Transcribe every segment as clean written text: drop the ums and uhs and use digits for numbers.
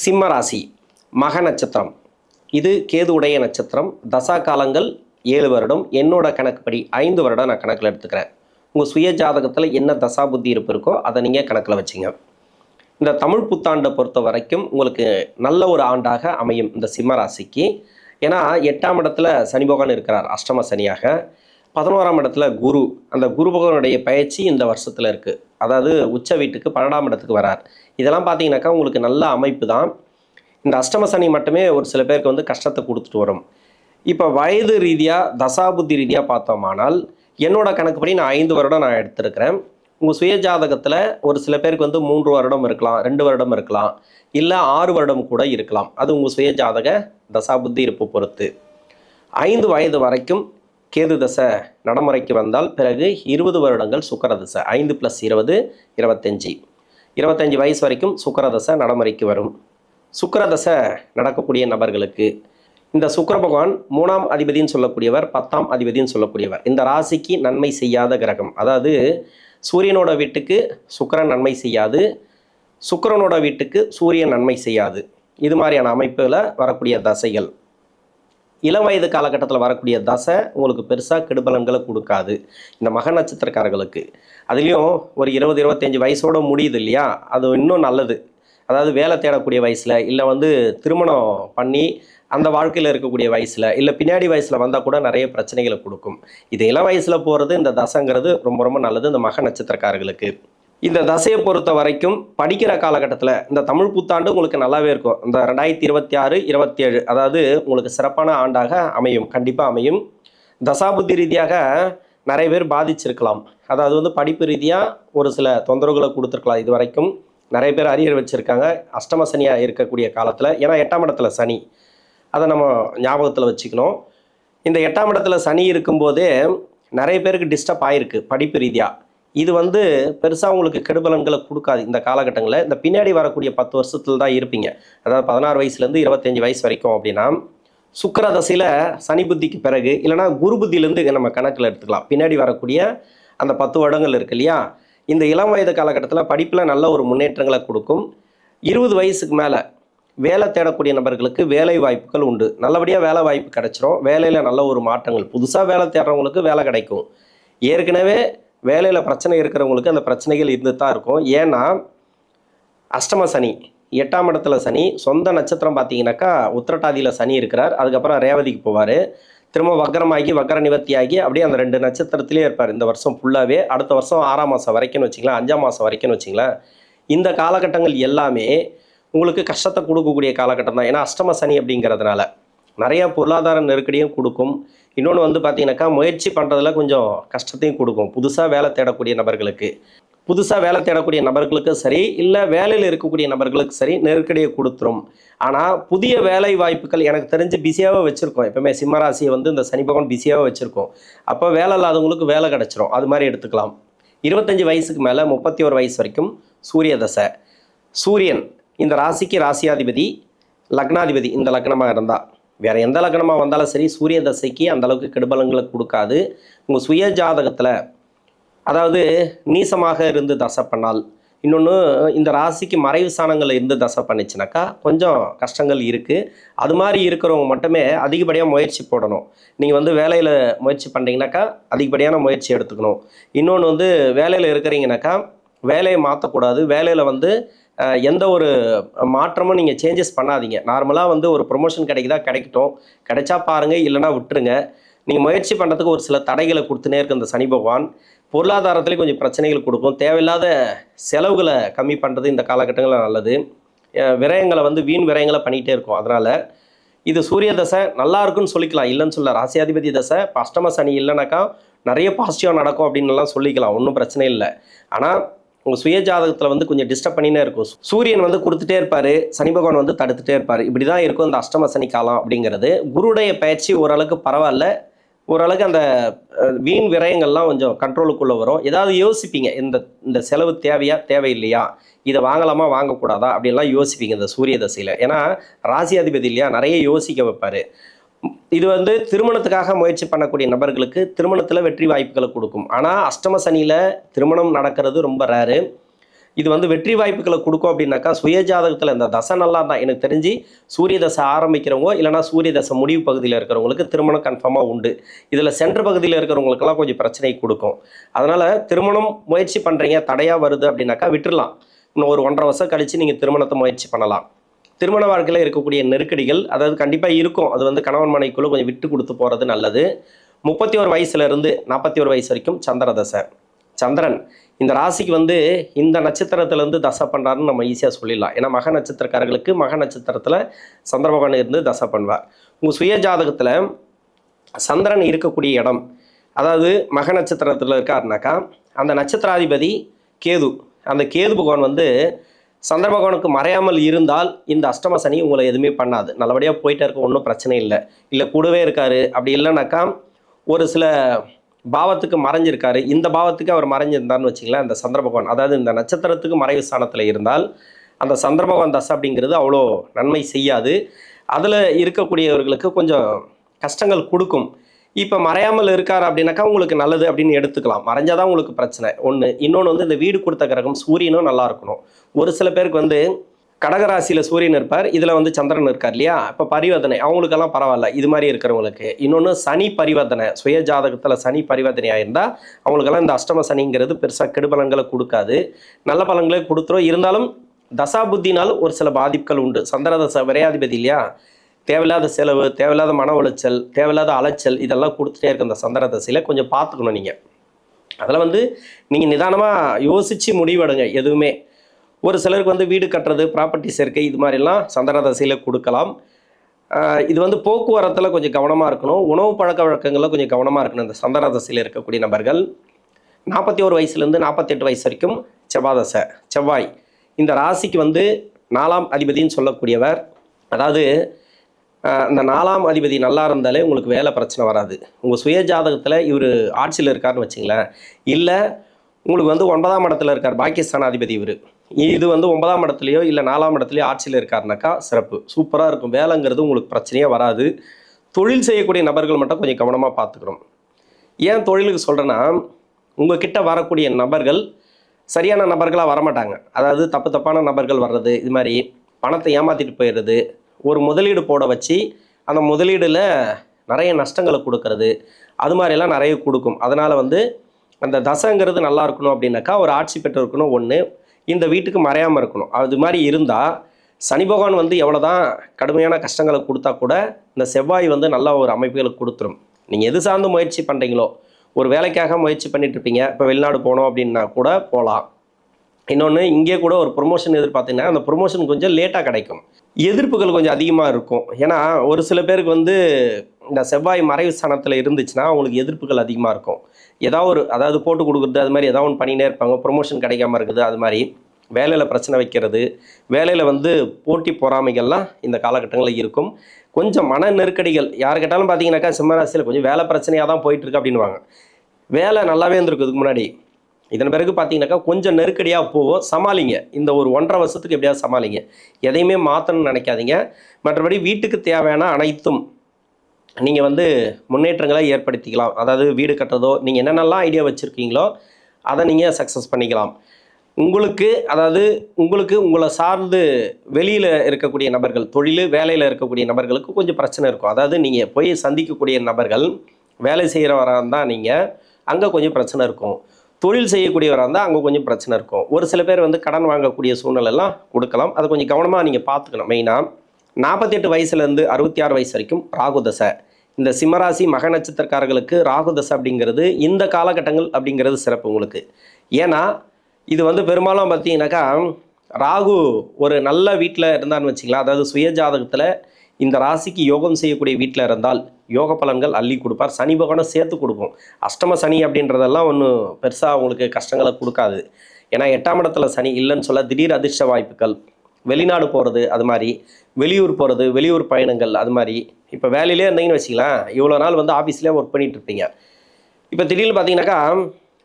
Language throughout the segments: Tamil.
சிம்ம ராசி மக நட்சத்திரம். இது கேது உடைய நட்சத்திரம். தசா காலங்கள் 7 வருடம். என்னோட கணக்குப்படி 5 வருடம் நான் கணக்கில் எடுத்துக்கிறேன். உங்கள் சுய ஜாதகத்தில் என்ன தசா புத்தி இருப்பு இருக்கோ அதை நீங்கள் கணக்கில் வச்சுங்க. இந்த தமிழ் புத்தாண்டை பொறுத்த வரைக்கும் உங்களுக்கு நல்ல ஒரு ஆண்டாக அமையும் இந்த சிம்ம ராசிக்கு. ஏன்னா 8ஆம் இடத்துல சனி பகவான் இருக்கிறார் அஷ்டம சனியாக. 11ஆம் இடத்துல குரு, அந்த குரு பகவானுடைய பயிற்சி இந்த வருஷத்தில் இருக்குது. அதாவது உச்ச வீட்டுக்கு 12ஆம் இடத்துக்கு வரார். இதெல்லாம் பார்த்தீங்கன்னாக்கா உங்களுக்கு நல்ல அமைப்பு தான். இந்த அஷ்டம சனி மட்டுமே ஒரு சில பேருக்கு வந்து கஷ்டத்தை கொடுத்துட்டு வரும். இப்போ வயது ரீதியாக தசாபுத்தி ரீதியாக பார்த்தோமானால் என்னோட கணக்குப்படி நான் 5 வருடம் நான் எடுத்திருக்கிறேன். உங்கள் சுய ஜாதகத்தில் ஒரு சில பேருக்கு வந்து 3 வருடம் இருக்கலாம், 2 வருடம் இருக்கலாம், இல்லை 6 வருடம் கூட இருக்கலாம். அது உங்கள் சுய ஜாதக தசாபுத்தி இருப்பு பொறுத்து. 5 வயது வரைக்கும் கேது தசை நடைமுறைக்கு வந்தால் பிறகு 20 வருடங்கள் சுக்கிர தசை. 5 + 20 25. 25 வயசு வரைக்கும் சுக்கிர தசை நடைமுறைக்கு வரும். சுக்கிர தசை நடக்கக்கூடிய நபர்களுக்கு இந்த சுக்கிர பகவான் 3ஆம் அதிபதின்னு சொல்லக்கூடியவர், 10ஆம் அதிபதின்னு சொல்லக்கூடியவர். இந்த ராசிக்கு நன்மை செய்யாத கிரகம். அதாவது சூரியனோட வீட்டுக்கு சுக்கிரன் நன்மை செய்யாது, சுக்கிரனோட வீட்டுக்கு சூரியன் நன்மை செய்யாது. இது மாதிரியான அமைப்பில் வரக்கூடிய தசைகள். இளம் வயது காலகட்டத்தில் வரக்கூடிய தசை உங்களுக்கு பெருசாக கெடுபலன்களை கொடுக்காது இந்த மக நட்சத்திரக்காரர்களுக்கு. அதுலேயும் ஒரு 20-25 வயசோடு முடியுது இல்லையா, அது இன்னும் நல்லது. அதாவது வேலை தேடக்கூடிய வயசில், இல்லை வந்து திருமணம் பண்ணி அந்த வாழ்க்கையில் இருக்கக்கூடிய வயசில், இல்லை பின்னாடி வயசில் வந்தால் கூட நிறைய பிரச்சனைகளை கொடுக்கும். இது இளம் வயசில் போகிறது இந்த தசைங்கிறது ரொம்ப ரொம்ப நல்லது இந்த மக நட்சத்திரக்காரர்களுக்கு. இந்த தசையை பொறுத்த வரைக்கும் படிக்கிற காலகட்டத்தில் இந்த தமிழ் புத்தாண்டு உங்களுக்கு நல்லாவே இருக்கும். இந்த 2026-27 அதாவது உங்களுக்கு சிறப்பான ஆண்டாக அமையும், கண்டிப்பாக அமையும். தசாபுத்தி ரீதியாக நிறைய பேர் பாதிச்சிருக்கலாம். அதாவது வந்து படிப்பு ரீதியாக ஒரு சில தொந்தரவுகளை கொடுத்துருக்கலாம். இது வரைக்கும் நிறைய பேர் அரியர் வச்சுருக்காங்க அஷ்டம சனியாக இருக்கக்கூடிய காலத்தில். ஏன்னா 8ஆம் இடத்துல சனி, அதை நம்ம ஞாபகத்தில் வச்சுக்கணும். இந்த 8ஆம் இடத்துல சனி இருக்கும்போதே நிறைய பேருக்கு டிஸ்டர்ப் ஆகிருக்கு படிப்பு ரீதியாக. இது வந்து பெருசாக உங்களுக்கு கெடுபலன்களை கொடுக்காது இந்த காலகட்டங்களில். இந்த பின்னாடி வரக்கூடிய 10 வருஷத்தில் தான் இருப்பீங்க. அதாவது 16 வயசுலேருந்து 25 வயசு வரைக்கும். அப்படின்னா சுக்கிர தசையில் சனி புத்திக்கு பிறகு, இல்லைனா குரு புத்தியிலேருந்து நம்ம கணக்கில் எடுத்துக்கலாம். பின்னாடி வரக்கூடிய அந்த 10 வருடங்கள் இருக்கு இல்லையா, இந்த இளம் வயது காலகட்டத்தில் படிப்பில் நல்ல ஒரு முன்னேற்றங்களை கொடுக்கும். 20 வயசுக்கு மேலே வேலை தேடக்கூடிய நபர்களுக்கு வேலை வாய்ப்புகள் உண்டு. நல்லபடியாக வேலை வாய்ப்பு கிடைச்சிரும். வேலையில் நல்ல ஒரு மாற்றங்கள், புதுசாக வேலை தேடுறவங்களுக்கு வேலை கிடைக்கும். ஏற்கனவே வேலையில் பிரச்சனை இருக்கிறவங்களுக்கு அந்த பிரச்சனைகள் இருந்து தான் இருக்கும். ஏன்னா அஷ்டம சனி, 8ஆம் இடத்துல சனி, சொந்த நட்சத்திரம் பார்த்தீங்கன்னாக்கா உத்திரட்டாதியில் சனி இருக்கிறார். அதுக்கப்புறம் ரேவதிக்கு போவார். திரும்ப வக்கரமாகி வக்கர நிவர்த்தியாகி அப்படியே அந்த 2 நட்சத்திரத்திலே இருப்பார் இந்த வருஷம் ஃபுல்லாகவே. அடுத்த வருஷம் 6ஆம் மாதம் வரைக்கும்னு வச்சிங்களேன், 5ஆம் மாதம் வரைக்கும்னு வச்சிங்களேன். இந்த காலகட்டங்கள் எல்லாமே உங்களுக்கு கஷ்டத்தை கொடுக்கக்கூடிய காலகட்டம் தான். ஏன்னா அஷ்டம சனி அப்படிங்கிறதுனால நிறைய பொருளாதார நெருக்கடியும் கொடுக்கும். இன்னொன்று வந்து பார்த்தீங்கன்னாக்கா முயற்சி பண்ணுறதுல கொஞ்சம் கஷ்டத்தையும் கொடுக்கும். புதுசாக வேலை தேடக்கூடிய நபர்களுக்கு சரி, இல்லை வேலையில் இருக்கக்கூடிய நபர்களுக்கு சரி நெருக்கடியை கொடுத்துரும். ஆனால் புதிய வேலை வாய்ப்புகள் எனக்கு தெரிஞ்சு பிஸியாகவே வச்சுருக்கோம். எப்பவுமே சிம்மராசியை வந்து இந்த சனி பகவான் பிஸியாகவே வச்சுருக்கோம். அப்போ வேலை இல்லாதவங்களுக்கு வேலை கிடச்சிரும். அது மாதிரி எடுத்துக்கலாம். 25 வயசுக்கு மேலே 31 வயசு வரைக்கும் சூரிய தசை. சூரியன் இந்த ராசிக்கு ராசியாதிபதி, லக்னாதிபதி இந்த லக்னமாக இருந்தால், வேறு எந்த லக்னமாக வந்தாலும் சரி சூரிய தசைக்கு அந்தளவுக்கு கெடுபலங்களை கொடுக்காது. உங்கள் சுய ஜாதகத்தில் அதாவது நீசமாக இருந்து தசை பண்ணால், இன்னொன்று இந்த ராசிக்கு மறைவு ஸ்தானங்களில் இருந்து தசை பண்ணிச்சுனாக்கா கொஞ்சம் கஷ்டங்கள் இருக்குது. அது மாதிரி இருக்கிறவங்க மட்டுமே அதிகப்படியாக முயற்சி போடணும். நீங்கள் வந்து வேலையில் முயற்சி பண்ணுறீங்கனாக்கா அதிகப்படியான முயற்சி எடுத்துக்கணும். இன்னொன்று வந்து வேலையில் இருக்கிறீங்கனாக்கா வேலையை மாற்றக்கூடாது. வேலையில் வந்து எந்த ஒரு மாற்றமும் நீங்கள் சேஞ்சஸ் பண்ணாதீங்க. நார்மலாக வந்து ஒரு ப்ரொமோஷன் கிடைக்குதா கிடைக்கட்டும், கிடைச்சா பாருங்கள், இல்லைனா விட்டுருங்க. நீங்கள் முயற்சி பண்ணுறதுக்கு ஒரு சில தடைகளை கொடுத்துனே இருக்கு இந்த சனி பகவான். பொருளாதாரத்துலேயும் கொஞ்சம் பிரச்சனைகள் கொடுக்கும். தேவையில்லாத செலவுகளை கம்மி பண்ணுறது இந்த காலகட்டங்களில் நல்லது. விரயங்களை வந்து வீண் விரயங்களை பண்ணிகிட்டே இருக்கும். அதனால் இது சூரிய தசை நல்லா இருக்குன்னு சொல்லிக்கலாம், இல்லைன்னு சொல்ல. ராசியாதிபதி தசை இப்போ அஷ்டம சனி இல்லைனாக்கா நிறைய பாசிட்டிவாக நடக்கும் அப்படின்லாம் சொல்லிக்கலாம், ஒன்றும் பிரச்சனை இல்லை. ஆனால் உங்கள் சுய ஜாதகத்தில் வந்து கொஞ்சம் டிஸ்டர்ப் பண்ணினே இருக்கும். சூரியன் வந்து கொடுத்துட்டே இருப்பார், சனி பகவான் வந்து தடுத்துட்டே இருப்பார். இப்படி தான் இருக்கும் இந்த அஷ்டம சனி காலம் அப்படிங்கிறது. குருடைய பயிற்சி ஓரளவுக்கு பரவாயில்ல. ஓரளவுக்கு அந்த வீண் விரயங்கள்லாம் கொஞ்சம் கண்ட்ரோலுக்குள்ளே வரும். ஏதாவது யோசிப்பீங்க, இந்த செலவு தேவையா தேவையில்லையா, இதை வாங்கலாமா வாங்கக்கூடாதா அப்படின்லாம் யோசிப்பீங்க இந்த சூரிய தசையில். ஏன்னா ராசி அதிபதி இல்லையா, நிறைய யோசிக்க வைப்பார். இது வந்து திருமணத்துக்காக முயற்சி பண்ணக்கூடிய நபர்களுக்கு திருமணத்தில் வெற்றி வாய்ப்புகளை கொடுக்கும். ஆனால் அஷ்டம சனியில் திருமணம் நடக்கிறது ரொம்ப ரேரு. இது வந்து வெற்றி வாய்ப்புகளை கொடுக்கும் அப்படின்னாக்கா சுய ஜாதகத்தில் இந்த தசை நல்லா தான் எனக்கு தெரிஞ்சு சூரிய தசை ஆரம்பிக்கிறவங்க இல்லைனா சூரிய தசை முடிவு பகுதியில் இருக்கிறவங்களுக்கு திருமணம் கன்ஃபார்மாக உண்டு. இதில் சென்ட்ரு பகுதியில் இருக்கிறவங்களுக்கெல்லாம் கொஞ்சம் பிரச்சனை கொடுக்கும். அதனால் திருமணம் முயற்சி பண்ணுறீங்க தடையாக வருது அப்படின்னாக்கா விட்டுடலாம். இன்னும் ஒரு 1.5 வருஷம் கழித்து நீங்கள் திருமணத்தை முயற்சி பண்ணலாம். திருமண வாழ்க்கையில் இருக்கக்கூடிய நெருக்கடிகள் அதாவது கண்டிப்பாக இருக்கும். அது வந்து கணவன் மனைவிக்குள்ளே கொஞ்சம் விட்டு கொடுத்து போகிறது நல்லது. 31 வயசுலேருந்து 41 வயசு வரைக்கும் சந்திர தசை. சந்திரன் இந்த ராசிக்கு வந்து இந்த நட்சத்திரத்திலேருந்து தசை பண்ணுறாருன்னு நம்ம ஈஸியாக சொல்லிடலாம். ஏன்னா மக நட்சத்திரக்காரர்களுக்கு மக நட்சத்திரத்தில் சந்திர பகவான் இருந்து தசை பண்ணுவார். உங்கள் சுய ஜாதகத்தில் சந்திரன் இருக்கக்கூடிய இடம் அதாவது மக நட்சத்திரத்தில் இருக்காருனாக்கா அந்த நட்சத்திராதிபதி கேது. அந்த கேது பகவான் வந்து சந்திர பகவானுக்கு மறையாமல் இருந்தால் இந்த அஷ்டம சனி உங்களை எதுவுமே பண்ணாது. நல்லபடியாக போயிட்டே இருக்க, ஒன்றும் பிரச்சனை இல்லை. இல்லை கூடவே இருக்காரு அப்படி இல்லைனாக்கா ஒரு சில பாவத்துக்கு மறைஞ்சிருக்காரு, இந்த பாவத்துக்கு அவர் மறைஞ்சிருந்தார்னு வச்சிங்களேன், அந்த சந்திர பகவான் அதாவது இந்த நட்சத்திரத்துக்கு மறைவு ஸ்தானத்தில் இருந்தால் அந்த சந்திர பகவான் தசை அப்படிங்கிறது அவ்வளோ நன்மை செய்யாது. அதில் இருக்கக்கூடியவர்களுக்கு கொஞ்சம் கஷ்டங்கள் கொடுக்கும். இப்போ மறையாமல் இருக்கார் அப்படின்னாக்கா உங்களுக்கு நல்லது அப்படின்னு எடுத்துக்கலாம். மறைஞ்சாதான் உங்களுக்கு பிரச்சனை ஒன்று. இன்னொன்று வந்து இந்த வீடு கொடுத்த கிரகம் சூரியனும் நல்லா இருக்கணும். ஒரு சில பேருக்கு வந்து கடகராசியில் சூரியன் இருப்பார், இதில் வந்து சந்திரன் இருக்கார் இல்லையா, இப்போ பரிவர்த்தனை அவங்களுக்கெல்லாம் பரவாயில்ல. இது மாதிரி இருக்கிறவங்களுக்கு இன்னொன்று சனி பரிவர்த்தனை, சுய ஜாதகத்தில் சனி பரிவர்த்தனையாக இருந்தால் அவங்களுக்கெல்லாம் இந்த அஷ்டம சனிங்கிறது பெருசாக கெடுபலன்களை கொடுக்காது, நல்ல பலன்களே கொடுத்துரும். இருந்தாலும் தசா புத்தினால் ஒரு சில பாதிப்புகள் உண்டு. சந்திர தசை விரையாதிபதி இல்லையா, தேவையில்லாத செலவு, தேவையில்லாத மன உளைச்சல், தேவையில்லாத அலைச்சல் இதெல்லாம் கொடுத்துட்டே இருக்கு. அந்த சந்திர தசையில் கொஞ்சம் பார்த்துக்கணும் நீங்கள். அதில் வந்து நீங்கள் நிதானமாக யோசித்து முடிவெடுங்க. எதுவுமே ஒரு சிலருக்கு வந்து வீடு கட்டுறது, ப்ராப்பர்ட்டி சேர்க்கை இது மாதிரிலாம் சந்திர தசையில் கொடுக்கலாம். இது வந்து போக்குவரத்தில் கொஞ்சம் கவனமாக இருக்கணும். உணவு பழக்க வழக்கங்களில் கொஞ்சம் கவனமாக இருக்கணும். இந்த சந்திர தசையில் இருக்கக்கூடிய நபர்கள் 41 வயசுலேருந்து 48 வயசு வரைக்கும் செவ்வாய் தசை. செவ்வாய் இந்த ராசிக்கு வந்து 4ஆம் அதிபதினு சொல்லக்கூடியவர். அதாவது இந்த 4ஆம் அதிபதி நல்லா இருந்தாலே உங்களுக்கு வேலை பிரச்சனை வராது. உங்கள் சுய ஜாதகத்தில் இவர் ஆட்சியில் இருக்காருன்னு வச்சிங்களேன், இல்லை உங்களுக்கு வந்து 9ஆம் இடத்துல இருக்கார், பாக்கியஸ்தானாதிபதி இவர். இது வந்து 9ஆம் இடத்துலையோ இல்லை 4ஆம் இடத்துலையோ ஆட்சியில் இருக்காருனாக்கா சிறப்பு, சூப்பராக இருக்கும். வேலைங்கிறது உங்களுக்கு பிரச்சனையே வராது. தொழில் செய்யக்கூடிய நபர்கள் மட்டும் கொஞ்சம் கவனமாக பார்த்துக்கணும். ஏன் தொழிலுக்கு சொல்கிறேன்னா, உங்ககிட்ட வரக்கூடிய நபர்கள் சரியான நபர்களாக வரமாட்டாங்க. அதாவது தப்பான நபர்கள் வர்றது, இது மாதிரி பணத்தை ஏமாற்றிட்டு போயிடுறது, ஒரு முதலீடு போட வச்சு அந்த முதலீடில் நிறைய நஷ்டங்களை கொடுக்கறது, அது மாதிரிலாம் நிறைய கொடுக்கும். அதனால் வந்து அந்த தசைங்கிறது நல்லா இருக்கணும் அப்படின்னாக்கா ஒரு ஆட்சி பெற்று இருக்கணும் ஒன்று, இந்த வீட்டுக்கு மறையாமல் இருக்கணும். அது மாதிரி இருந்தால் சனி பகவான் வந்து எவ்வளோ தான் கடுமையான கஷ்டங்களை கொடுத்தா கூட இந்த செவ்வாய் வந்து நல்ல ஒரு அமைப்புகளை கொடுத்துரும். நீங்கள் எது சார்ந்து முயற்சி பண்ணுறீங்களோ, ஒரு வேலைக்காக முயற்சி பண்ணிட்டு இருப்பீங்க, இப்போ வெளிநாடு போனோம் அப்படின்னா கூட போகலாம். இன்னொன்று இங்கே கூட ஒரு ப்ரொமோஷன் எதிர்பார்த்தீங்கன்னா அந்த ப்ரொமோஷன் கொஞ்சம் லேட்டாக கிடைக்கும், எதிர்ப்புகள் கொஞ்சம் அதிகமாக இருக்கும். ஏன்னா ஒரு சில பேருக்கு வந்து இந்த செவ்வாய் மறைவு ஸ்தானத்தில் இருந்துச்சுன்னா அவங்களுக்கு எதிர்ப்புகள் அதிகமாக இருக்கும். அதாவது போட்டு கொடுக்குறது, அது மாதிரி ஏதாவது ஒன்று பண்ணினே இருப்பாங்க, ப்ரொமோஷன் கிடைக்காம இருக்குது, அது மாதிரி வேலையில் பிரச்சனை வைக்கிறது, வேலையில் வந்து போட்டி பொறாமைகள்லாம் இந்த காலகட்டங்களில் இருக்கும். கொஞ்சம் மன நெருக்கடிகள் யார் கேட்டாலும் பார்த்தீங்கன்னாக்கா சிம்மராசியில் கொஞ்சம் வேலை பிரச்சனையாக தான் போயிட்டுருக்கு அப்படின்வாங்க. வேலை நல்லாவே இருந்திருக்கு இதுக்கு முன்னாடி, இதன் பிறகு பார்த்தீங்கன்னாக்கா கொஞ்சம் நெருக்கடியாக போகும். சமாளிங்க, இந்த ஒரு 1.5 வருஷத்துக்கு எப்படியாவது சமாளிங்க. எதையுமே மாற்றணும்னு நினைக்காதீங்க. மற்றபடி வீட்டுக்கு தேவையான அனைத்தும் நீங்கள் வந்து முன்னேற்றங்களை ஏற்படுத்திக்கலாம். அதாவது வீடு கட்டுறதோ, நீங்கள் என்னென்னலாம் ஐடியா வச்சுருக்கீங்களோ அதை நீங்கள் சக்ஸஸ் பண்ணிக்கலாம். உங்களுக்கு உங்களை சார்ந்து வெளியில் இருக்கக்கூடிய நபர்கள், தொழில் வேலையில் இருக்கக்கூடிய நபர்களுக்கு கொஞ்சம் பிரச்சனை இருக்கும். அதாவது நீங்கள் போய் சந்திக்கக்கூடிய நபர்கள் வேலை செய்கிறவராக இருந்தால் நீங்கள் அங்கே கொஞ்சம் பிரச்சனை இருக்கும், தொழில் செய்யக்கூடியவராக இருந்தால் அங்கே கொஞ்சம் பிரச்சனை இருக்கும். ஒரு சில பேர் வந்து கடன் வாங்கக்கூடிய சூழ்நிலைலாம் கொடுக்கலாம். அதை கொஞ்சம் கவனமாக நீங்கள் பார்த்துக்கணும். மெயினாக 48 வயசுலேருந்து 66 வயசு வரைக்கும் ராகு தசை. இந்த சிம்மராசி மக நட்சத்திரக்காரர்களுக்கு ராகு தசை அப்படிங்கிறது இந்த காலகட்டங்கள் அப்படிங்கிறது சிறப்பு உங்களுக்கு. ஏன்னா இது வந்து பெரும்பாலும் பார்த்தீங்கன்னாக்கா ராகு ஒரு நல்ல வீட்டில் இருந்தான்னு வச்சிங்களா, அதாவது சுய ஜாதகத்தில் இந்த ராசிக்கு யோகம் செய்யக்கூடிய வீட்டில் இருந்தால் யோக பலன்கள் அள்ளி கொடுப்பார். சனி பகவானை சேர்த்து கொடுக்கும். அஷ்டம சனி அப்படின்றதெல்லாம் ஒன்றும் பெருசாக அவங்களுக்கு கஷ்டங்களை கொடுக்காது. ஏன்னா 8ஆம் இடத்துல சனி இல்லைன்னு சொல்ல திடீர் அதிர்ஷ்ட வாய்ப்புகள், வெளிநாடு போகிறது, அது மாதிரி வெளியூர் போகிறது, வெளியூர் பயணங்கள், அது மாதிரி. இப்போ வேலையிலே இருந்தீங்கன்னு வச்சிக்கலாம், இவ்வளோ நாள் வந்து ஆஃபீஸ்லேயே ஒர்க் பண்ணிகிட்டு இருப்பீங்க, இப்போ திடீர்னு பார்த்தீங்கன்னாக்கா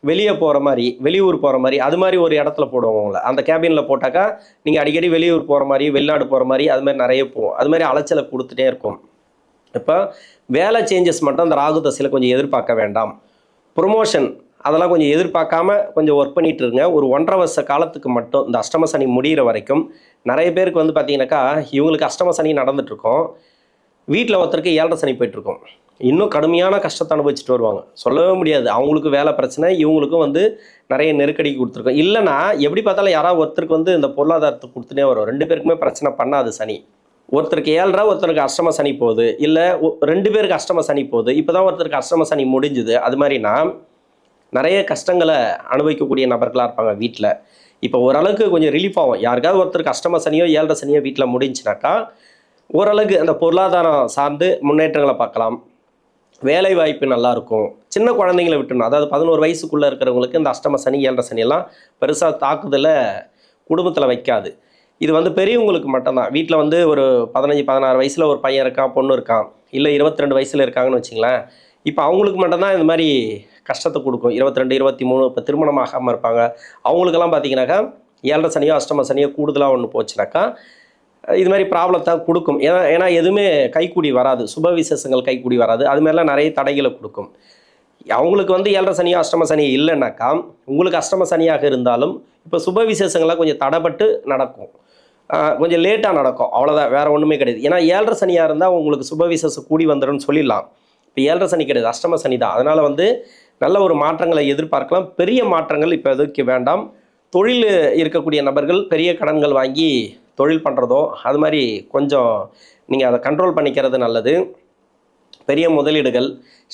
வெளியே போகிற மாதிரி, வெளியூர் போகிற மாதிரி, அது மாதிரி ஒரு இடத்துல போடுவாங்க உங்களை. அந்த கேபினில் போட்டாக்கா நீங்கள் அடிக்கடி வெளியூர் போகிற மாதிரி, வெளிநாடு போகிற மாதிரி, அது மாதிரி நிறைய போகும். அது மாதிரி அலைச்சலை கொடுத்துட்டே இருக்கும். இப்போ வேலை சேஞ்சஸ் மட்டும் அந்த ராகு தசையில் கொஞ்சம் எதிர்பார்க்க வேண்டாம். ப்ரொமோஷன் அதெல்லாம் கொஞ்சம் எதிர்பார்க்காம கொஞ்சம் ஒர்க் பண்ணிட்டு இருங்க. ஒரு 1½ வருஷ காலத்துக்கு மட்டும் இந்த அஷ்டம சனி முடிகிற வரைக்கும் நிறைய பேருக்கு வந்து பார்த்தீங்கன்னாக்கா, இவங்களுக்கு அஷ்டம சனி நடந்துட்டுருக்கும். வீட்டில் ஒருத்தருக்கு 7½ சனி போயிட்டுருக்கும். இன்னும் கடுமையான கஷ்டத்தை அனுபவிச்சுட்டு வருவாங்க. சொல்லவே முடியாது. அவங்களுக்கு வேலை பிரச்சனை, இவங்களுக்கும் வந்து நிறைய நெருக்கடி கொடுத்துருக்கும். இல்லைன்னா எப்படி பார்த்தாலும் யாராவது ஒருத்தருக்கு வந்து இந்த பொருளாதாரத்தை கொடுத்துட்டே வரும். 2 பேருக்குமே பிரச்சனை பண்ணாது சனி. ஒருத்தருக்கு 7½ ஒருத்தருக்கு அஷ்டம சனி போகுது. இல்லை 2 பேருக்கு அஷ்டம சனி போகுது. இப்போ தான் ஒருத்தருக்கு அஷ்டம சனி முடிஞ்சுது. அது மாதிரினா நிறைய கஷ்டங்களை அனுபவிக்கக்கூடிய நபர்களாக இருப்பாங்க வீட்டில். இப்போ ஓரளவுக்கு கொஞ்சம் ரிலீஃப் ஆகும். யாருக்காவது ஒருத்தருக்கு அஷ்டம சனியோ 7½ சனியோ வீட்டில் முடிஞ்சுனாக்கா ஓரளவுக்கு அந்த பொருளாதாரம் சார்ந்து முன்னேற்றங்களை பார்க்கலாம். வேலை வாய்ப்பு நல்லாயிருக்கும். சின்ன குழந்தைங்களை விட்டுணும். அதாவது 11 வயசுக்குள்ளே இருக்கிறவங்களுக்கு இந்த அஷ்டம சனி 7½ சனியெல்லாம் பெருசாக தாக்குதலை குடும்பத்தில் வைக்காது. இது வந்து பெரியவங்களுக்கு மட்டும்தான். வீட்டில் வந்து ஒரு 15, 16 வயசில் ஒரு பையன் இருக்கான், பொண்ணு இருக்கான், இல்லை 22 வயசில் இருக்காங்கன்னு வச்சிங்களேன். இப்போ அவங்களுக்கு மட்டும்தான் இந்த மாதிரி கஷ்டத்தை கொடுக்கும். 22, 23 இப்போ திருமணம் ஆகாமல் இருப்பாங்க. அவங்களுக்கெல்லாம் பார்த்தீங்கன்னாக்கா 7½ சனியோ அஷ்டம சனியோ கூடுதலாக ஒன்று போச்சுனாக்கா இது மாதிரி ப்ராப்ளத்தை கொடுக்கும். ஏன்னா எதுவுமே கைக்கூடி வராது. சுப விசேஷங்கள் கைக்கூடி வராது. அது மாதிரிலாம் நிறைய தடைகளை கொடுக்கும். அவங்களுக்கு வந்து 7½ சனியோ அஷ்டம சனியோ இல்லைன்னாக்கா உங்களுக்கு அஷ்டம சனியாக இருந்தாலும் இப்போ சுப விசேஷங்கள்லாம் கொஞ்சம் தடைப்பட்டு நடக்கும். கொஞ்சம் லேட்டாக நடக்கும். அவ்வளோதான், வேறு ஒன்றுமே கிடையாது. ஏன்னா 7½ சனியாக இருந்தால் உங்களுக்கு சுப விசேஷம் கூடி வந்துடும்னு சொல்லிடலாம். இப்போ 7½ சனி கிடையாது, அஷ்டம சனி தான். அதனால் வந்து நல்ல ஒரு மாற்றங்களை எதிர்பார்க்கலாம். பெரிய மாற்றங்கள் இப்போ எதுக்கு வேண்டாம். தொழில் இருக்கக்கூடிய நபர்கள் பெரிய கடன்கள் வாங்கி தொழில் பண்ணுறதோ அது மாதிரி கொஞ்சம் நீங்கள் அதை கண்ட்ரோல் பண்ணிக்கிறது நல்லது. பெரிய முதலீடுகள்,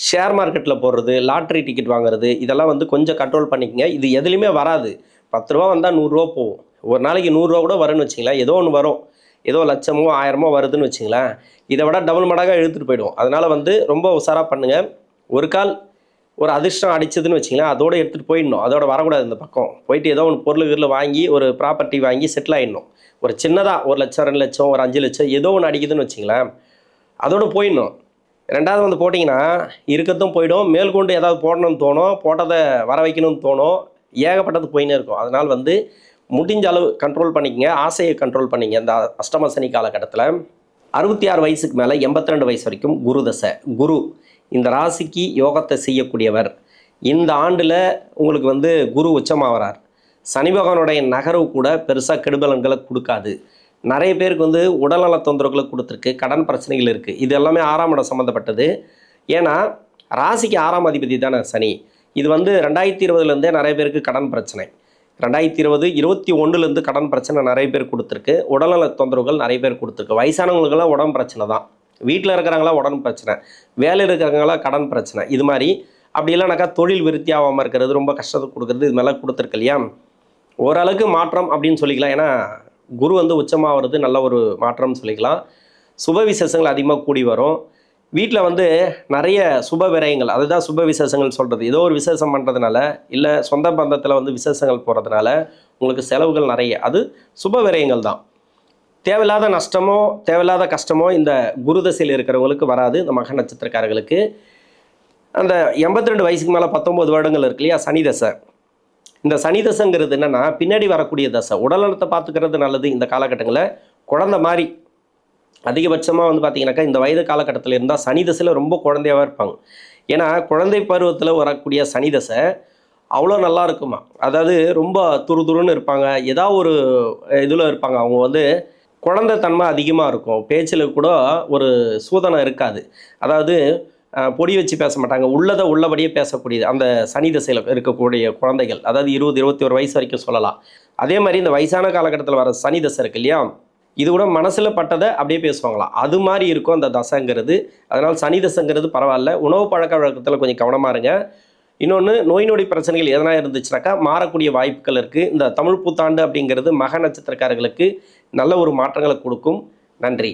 ஷேர் மார்க்கெட்டில் போடுறது, லாட்ரி டிக்கெட் வாங்குறது, இதெல்லாம் வந்து கொஞ்சம் கண்ட்ரோல் பண்ணிக்கங்க. இது எதுலேயுமே வராது. 10 ரூபா வந்தால் 100 ரூபா போகும். ஒரு நாளைக்கு 100 ரூபா கூட வரும்னு வச்சிங்களேன். ஏதோ ஒன்று வரும். ஏதோ லட்சமோ 1000மோ வருதுன்னு வச்சிங்களேன். இதை விட டபுள் மடங்காக இழுத்துட்டு போயிடும். அதனால் வந்து ரொம்ப உஷாராக பண்ணுங்கள். ஒரு கால் ஒரு அதிர்ஷ்டம் அடிச்சதுன்னு வச்சிங்களேன், அதோடு எடுத்துகிட்டு போயிடணும். அதோட வரக்கூடாது. இந்த பக்கம் போயிட்டு ஏதோ ஒன்று பொருள் வாங்கி ஒரு ப்ராப்பர்ட்டி வாங்கி செட்டில் ஆகிடணும். ஒரு சின்னதாக 1 லட்சம், 2 லட்சம், ஒரு 5 லட்சம் ஏதோ ஒன்று அடிக்குதுன்னு வச்சிங்களேன், அதோடு போயிடணும். 2வது வந்து போட்டிங்கன்னா இருக்கிறதும் போயிடும். மேற்கொண்டு ஏதாவது போடணும்னு தோணும், போட்டதை வர வைக்கணும்னு தோணும், ஏகப்பட்டது போயின்னே இருக்கும். அதனால் வந்து முடிஞ்ச அளவு கண்ட்ரோல் பண்ணிக்கங்க. ஆசையை கண்ட்ரோல் பண்ணிங்க. இந்த அஷ்டம சனி காலகட்டத்தில் 66 வயசுக்கு மேலே 82 வயசு வரைக்கும் குரு தசை. குரு இந்த ராசிக்கு யோகத்தை செய்யக்கூடியவர். இந்த ஆண்டில் உங்களுக்கு வந்து குரு உச்சமாகிறார். சனி பகவானுடைய நகர்வு கூட பெருசாக கெடுபலன்களை கொடுக்காது. நிறைய பேருக்கு வந்து உடல்நல தொந்தரவுகளை கொடுத்துருக்கு, கடன் பிரச்சனைகள் இருக்குது. இது எல்லாமே 6ஆம் இடம் சம்மந்தப்பட்டது. ஏன்னா ராசிக்கு 6ஆம் அதிபதி தானே சனி. இது வந்து 2020லேருந்தே நிறைய பேருக்கு கடன் பிரச்சனை. 2020, 21லேருந்து கடன் பிரச்சனை நிறைய பேர் கொடுத்துருக்கு. உடல்நல தொந்தரவுகள் நிறைய பேர் கொடுத்துருக்கு. வயசானவங்களுக்கெல்லாம் உடம்பு பிரச்சனை தான். வீட்டில் இருக்கிறவங்களாம் உடம்பு பிரச்சனை, வேலையில் இருக்கிறவங்களாம் கடன் பிரச்சனை. இது மாதிரி அப்படி இல்லைனாக்கா தொழில் விருத்தி ஆகாமல் இருக்கிறது, ரொம்ப கஷ்டத்தை கொடுக்குறது, இது மாதிரிலாம் கொடுத்துருக்கு இல்லையா. ஓரளவுக்கு மாற்றம் அப்படின்னு சொல்லிக்கலாம். ஏன்னா குரு வந்து உச்சமாகிறது நல்ல ஒரு மாற்றம்னு சொல்லிக்கலாம். சுப விசேஷங்கள் அதிகமாக கூடி வரும். வீட்டில் வந்து நிறைய சுப விரயங்கள், அதுதான் சுப விசேஷங்கள் சொல்கிறது. ஏதோ ஒரு விசேஷம் பண்ணுறதுனால, இல்லை சொந்த பந்தத்தில் வந்து விசேஷங்கள் போகிறதுனால உங்களுக்கு செலவுகள் நிறைய, அது சுப விரயங்கள் தான். தேவையில்லாத நஷ்டமோ தேவையில்லாத கஷ்டமோ இந்த குரு தசையில் இருக்கிறவங்களுக்கு வராது. இந்த மக நட்சத்திரக்காரர்களுக்கு அந்த 82 வயசுக்கு மேலே 19 வருடங்கள் இருக்கு இல்லையா, சனி தசை. இந்த சனி தசைங்கிறது என்னென்னா பின்னாடி வரக்கூடிய தசை. உடல்நலத்தை பார்த்துக்கிறது நல்லது. இந்த காலகட்டங்களில் குழந்தை மாதிரி அதிகபட்சமாக வந்து பார்த்திங்கனாக்கா இந்த வயது காலகட்டத்தில் இருந்தால் சனி தசையில் ரொம்ப குழந்தையாகவே இருப்பாங்க. ஏன்னா குழந்தை பருவத்தில் வரக்கூடிய சனி தசை அவ்வளோ நல்லா இருக்குமா. அதாவது ரொம்ப துருதுருன்னு இருப்பாங்க. ஏதாவது ஒரு இதில் இருப்பாங்க. அவங்க வந்து குழந்தை தன்மை அதிகமாக இருக்கும். பேச்சில் கூட ஒரு சூதனம் இருக்காது. அதாவது பொடி வச்சு பேச மாட்டாங்க. உள்ளதை உள்ளபடியே பேசக்கூடியது அந்த சனி தசையில் இருக்கக்கூடிய குழந்தைகள். அதாவது 20, 21 வயசு வரைக்கும் சொல்லலாம். அதே மாதிரி இந்த வயசான காலகட்டத்தில் வர சனி தசை இருக்கு இல்லையா, இது கூட மனசில் பட்டதை அப்படியே பேசுவாங்களாம். அது மாதிரி இருக்கும் அந்த தசைங்கிறது. அதனால் சனி தசைங்கிறது பரவாயில்ல. உணவு பழக்க வழக்கத்தில் கொஞ்சம் கவனமாக இருங்க. இன்னொன்று, நோய் நொடி பிரச்சனைகள் எதனா இருந்துச்சுனாக்கா மாறக்கூடிய வாய்ப்புகள் இருக்குது. இந்த தமிழ் புத்தாண்டு அப்படிங்கிறது மக நட்சத்திரக்காரர்களுக்கு நல்ல ஒரு மாற்றங்களை கொடுக்கும். நன்றி.